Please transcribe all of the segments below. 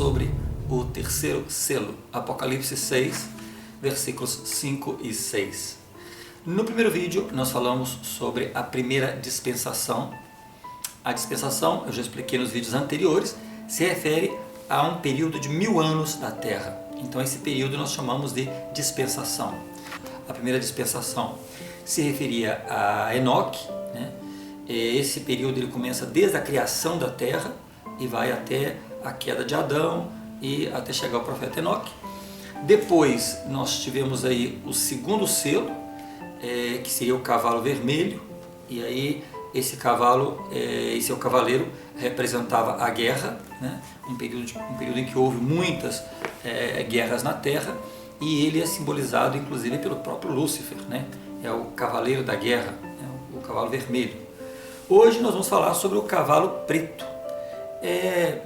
sobre o terceiro selo, Apocalipse 6, versículos 5 e 6. No primeiro vídeo nós falamos sobre a primeira dispensação. A dispensação, eu já expliquei nos vídeos anteriores, se refere a um período de 1000 anos da Terra. Então esse período nós chamamos de dispensação. A primeira dispensação se referia a Enoque, né? Esse período ele começa desde a criação da Terra e vai até a queda de Adão e até chegar ao profeta Enoque. Depois nós tivemos aí o segundo selo, que seria o cavalo vermelho, e aí esse cavalo, esse é o cavaleiro, representava a guerra, né? um período em que houve muitas guerras na Terra, e ele é simbolizado inclusive pelo próprio Lúcifer, né? É o cavaleiro da guerra, né? O cavalo vermelho. Hoje nós vamos falar sobre o cavalo preto. É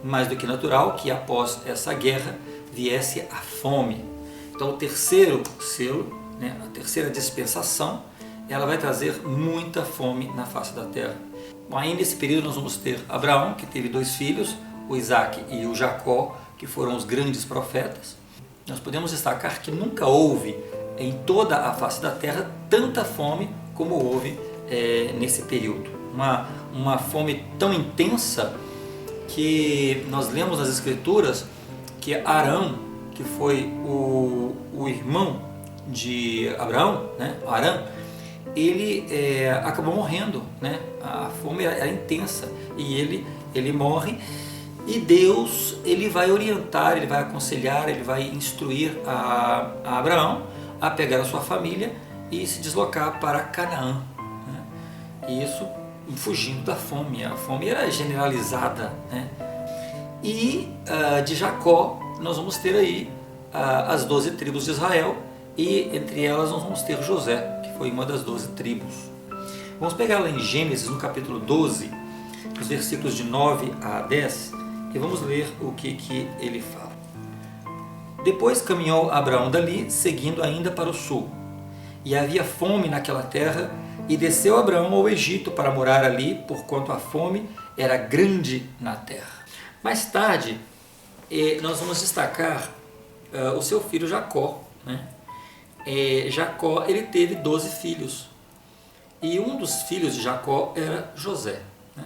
mais do que natural que após essa guerra viesse a fome. Então o terceiro selo, né, a terceira dispensação, ela vai trazer muita fome na face da terra. Bom, aí nesse período nós vamos ter Abraão, que teve 2 filhos, o Isaac e o Jacó, que foram os grandes profetas. Nós podemos destacar que nunca houve em toda a face da terra tanta fome como houve nesse período. Uma fome tão intensa que nós lemos nas Escrituras que Arão, que foi o irmão de Abraão, né, Arão, ele acabou morrendo, né? A fome era intensa e ele morre, e Deus ele vai orientar, ele vai aconselhar, ele vai instruir a Abraão a pegar a sua família e se deslocar para Canaã, né? E isso fugindo da fome. A fome era generalizada, né? E de Jacó nós vamos ter aí as 12 tribos de Israel, e entre elas nós vamos ter José, que foi uma das 12 tribos. Vamos pegar lá em Gênesis, no capítulo 12, os versículos de 9 a 10, e vamos ler o que ele fala. Depois caminhou Abraão dali, seguindo ainda para o sul, e havia fome naquela terra, e desceu Abraão ao Egito para morar ali, porquanto a fome era grande na terra. Mais tarde, nós vamos destacar o seu filho Jacó, né? Jacó ele teve 12 filhos, e um dos filhos de Jacó era José, né?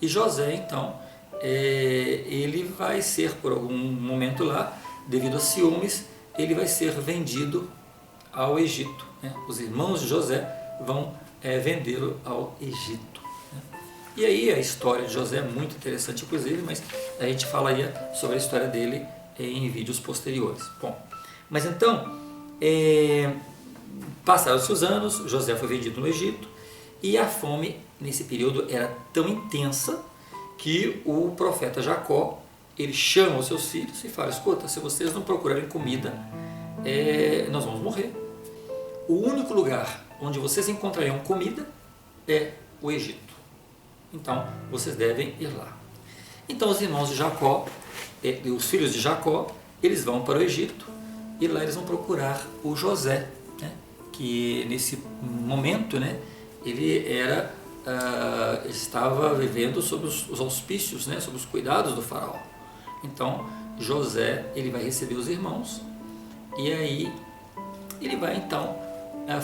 E José então ele vai ser, por algum momento lá, devido a ciúmes, ele vai ser vendido ao Egito, né? Os irmãos de José vão vendê-lo ao Egito, né? E aí a história de José é muito interessante, inclusive, mas a gente falaria sobre a história dele em vídeos posteriores. Bom, mas então, passaram-se os anos, José foi vendido no Egito, e a fome nesse período era tão intensa que o profeta Jacó, ele chama os seus filhos e fala: escuta, se vocês não procurarem comida, nós vamos morrer. O único lugar onde vocês encontrariam comida é o Egito. Então, vocês devem ir lá. Então, os irmãos de Jacó, os filhos de Jacó, eles vão para o Egito, e lá eles vão procurar o José, né? Que nesse momento, né, ele estava vivendo sob os auspícios, né, sob os cuidados do faraó. Então, José ele vai receber os irmãos, e aí ele vai então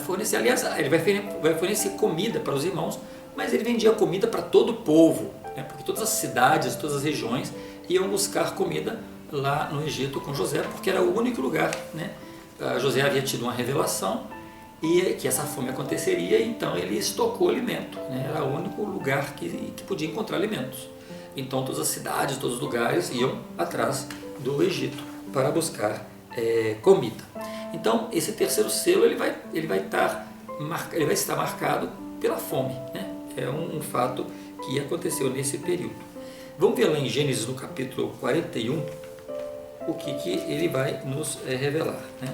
fornecer, aliás, ele vai fornecer comida para os irmãos, mas ele vendia comida para todo o povo, né, porque todas as cidades, todas as regiões iam buscar comida lá no Egito com José, porque era o único lugar, né? José havia tido uma revelação e que essa fome aconteceria, então ele estocou alimento, né? Era o único lugar que podia encontrar alimentos. Então todas as cidades, todos os lugares iam atrás do Egito para buscar comida. Então esse terceiro selo ele vai estar marcado pela fome, né? É um fato que aconteceu nesse período. Vamos ver lá em Gênesis, no capítulo 41, o que ele vai nos revelar, né?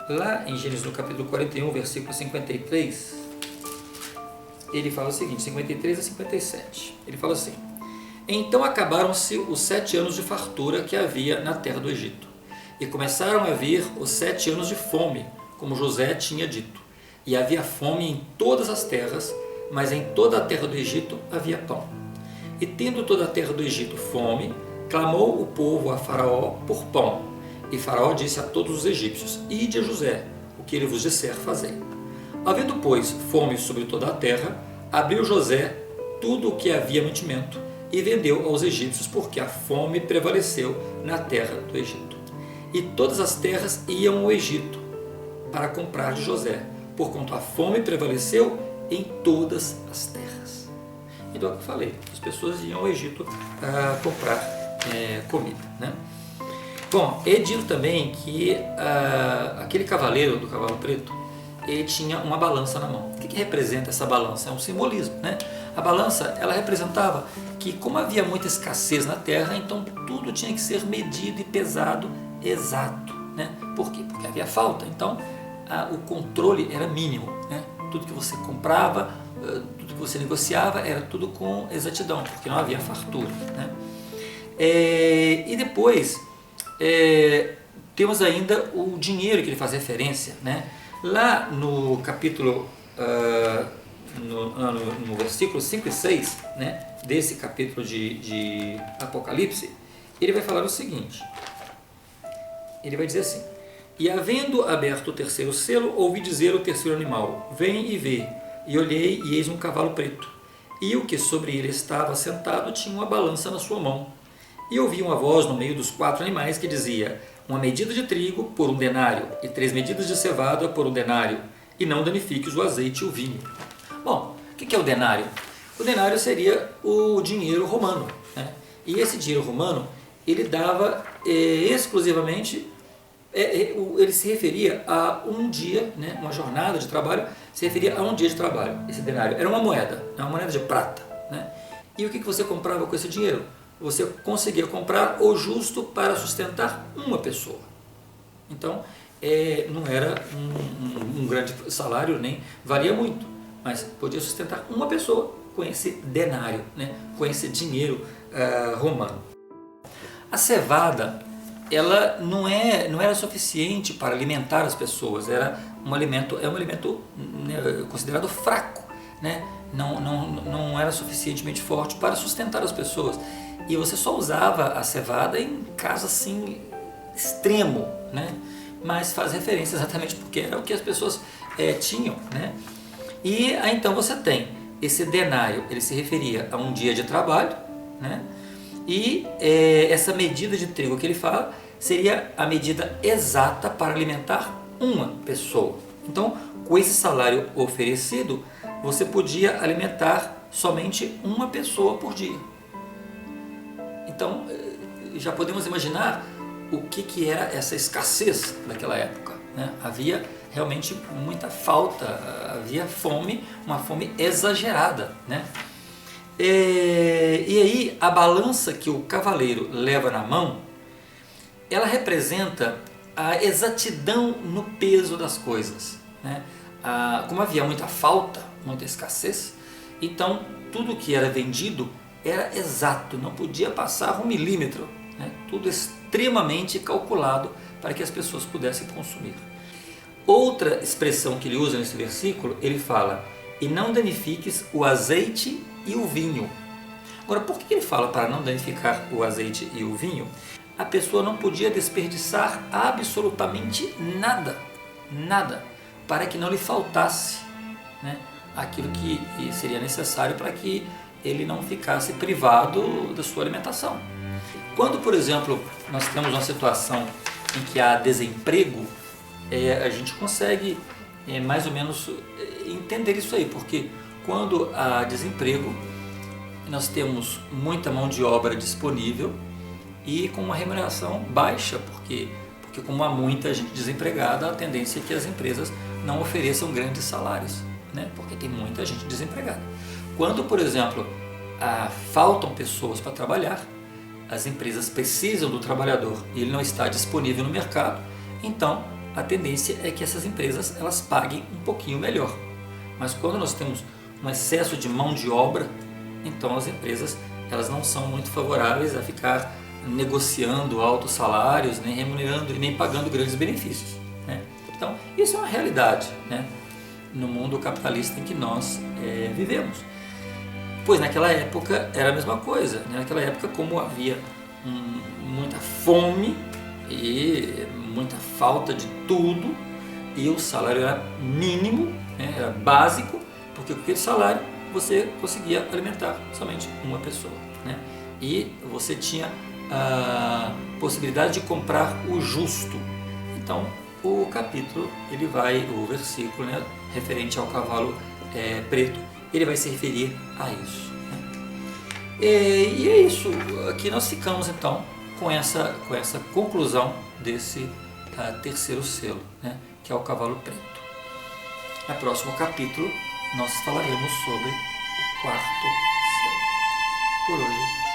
Lá em Gênesis, no capítulo 41, versículo 53, ele fala o seguinte, 53 a 57, ele fala assim: então acabaram-se os 7 anos de fartura que havia na terra do Egito, e começaram a vir os 7 anos de fome, como José tinha dito, e havia fome em todas as terras, mas em toda a terra do Egito havia pão. E tendo toda a terra do Egito fome, Clamou o povo a Faraó por pão, e Faraó disse a todos os egípcios: Ide a José, o que ele vos disser, fazei. Havendo, pois, fome sobre toda a terra, abriu José tudo o que havia mantimento e vendeu aos egípcios, porque a fome prevaleceu na terra do Egito. E todas as terras iam ao Egito para comprar de José, porquanto a fome prevaleceu em todas as terras. Então, é o que eu falei, as pessoas iam ao Egito comprar comida, né? Bom, é dito também que aquele cavaleiro do cavalo preto, ele tinha uma balança na mão. O que representa essa balança? É um simbolismo, né? A balança, ela representava que, como havia muita escassez na terra, então tudo tinha que ser medido e pesado exato, né? Por quê? Porque havia falta, então o controle era mínimo, né? Tudo que você comprava, tudo que você negociava, era tudo com exatidão, porque não havia fartura, né? E depois temos ainda o dinheiro que ele faz referência, né? Lá no capítulo, no versículo 5 e 6, né, desse capítulo de Apocalipse, ele vai falar o seguinte, ele vai dizer assim: E havendo aberto o terceiro selo, ouvi dizer o terceiro animal: Vem e vê. E olhei, e eis um cavalo preto, e o que sobre ele estava sentado tinha uma balança na sua mão. E ouvi uma voz no meio dos 4 animais que dizia: Uma medida de trigo por 1 denário, e 3 medidas de cevada por 1 denário, e não danifiques o azeite e o vinho. Bom, o que é o denário? O denário seria o dinheiro romano, né? E esse dinheiro romano, ele dava exclusivamente, ele se referia a um dia, né? Uma jornada de trabalho, se referia a um dia de trabalho. Esse denário era uma moeda de prata, né? E o que você comprava com esse dinheiro? Você conseguia comprar o justo para sustentar uma pessoa. Então, não era um grande salário, nem valia muito, mas podia sustentar uma pessoa com esse denário, né? Com esse dinheiro romano. A cevada, ela não era suficiente para alimentar as pessoas, é um alimento, né, considerado fraco, né? Não era suficientemente forte para sustentar as pessoas. E você só usava a cevada em caso assim extremo, né? Mas faz referência exatamente porque era o que as pessoas tinham, né? E aí então você tem esse denário, ele se referia a um dia de trabalho, né? E essa medida de trigo que ele fala seria a medida exata para alimentar uma pessoa. Então, com esse salário oferecido, você podia alimentar somente uma pessoa por dia. Então, já podemos imaginar o que era essa escassez daquela época, né? Havia realmente muita falta, havia fome, uma fome exagerada, né? E aí, a balança que o cavaleiro leva na mão, ela representa a exatidão no peso das coisas, né? Como havia muita falta, muita escassez, então tudo que era vendido era exato, não podia passar 1 milímetro, né? Tudo extremamente calculado para que as pessoas pudessem consumir. Outra expressão que ele usa nesse versículo, ele fala: e não danifiques o azeite e o vinho. Agora, por que ele fala para não danificar o azeite e o vinho? A pessoa não podia desperdiçar absolutamente nada, para que não lhe faltasse, né, aquilo que seria necessário para que ele não ficasse privado da sua alimentação. Quando, por exemplo, nós temos uma situação em que há desemprego, a gente consegue mais ou menos entender isso aí, porque quando há desemprego, nós temos muita mão de obra disponível e com uma remuneração baixa, porque como há muita gente desempregada, a tendência é que as empresas não ofereçam grandes salários, né? Porque tem muita gente desempregada. Quando, por exemplo, faltam pessoas para trabalhar, as empresas precisam do trabalhador e ele não está disponível no mercado, então a tendência é que essas empresas elas paguem um pouquinho melhor. Mas quando nós temos um excesso de mão de obra, então as empresas elas não são muito favoráveis a ficar negociando altos salários, nem remunerando e nem pagando grandes benefícios, né? Então isso é uma realidade, né, no mundo capitalista em que nós vivemos. Pois naquela época era a mesma coisa, né? Naquela época, como havia muita fome e muita falta de tudo, e o salário era mínimo, né, era básico, porque com aquele salário você conseguia alimentar somente uma pessoa, né? E você tinha a possibilidade de comprar o justo. Então o capítulo, o versículo, né, referente ao cavalo preto, ele vai se referir a isso, né? E é isso, aqui nós ficamos então com essa conclusão desse terceiro selo, né, que é o cavalo preto. No próximo capítulo nós falaremos sobre o quarto selo. Por hoje